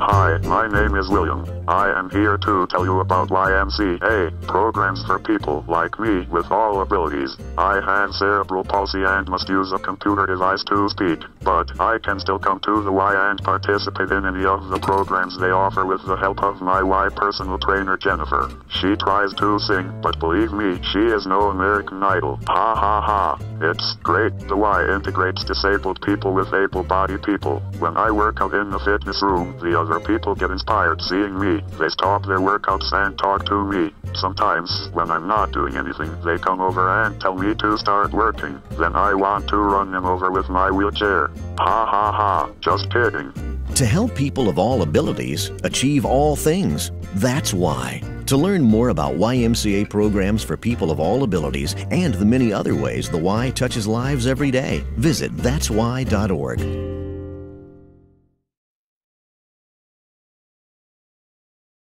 Hi, my name is William. I am here to tell you about YMCA, programs for people like me with all abilities. I have cerebral palsy and must use a computer device to speak, but I can still come to the Y and participate in any of the programs they offer with the help of my Y personal trainer Jennifer. She tries to sing, but believe me, she is no American Idol. Ha ha ha. It's great. The Y integrates disabled people with able-bodied people. When I work out in the fitness room, the other people get inspired seeing me. They stop their workouts and talk to me. Sometimes, when I'm not doing anything, they come over and tell me to start working. Then I want to run them over with my wheelchair. Ha ha ha. Just kidding. To help people of all abilities achieve all things. That's why. To learn more about YMCA programs for people of all abilities and the many other ways the Y touches lives every day, visit thatswhy.org.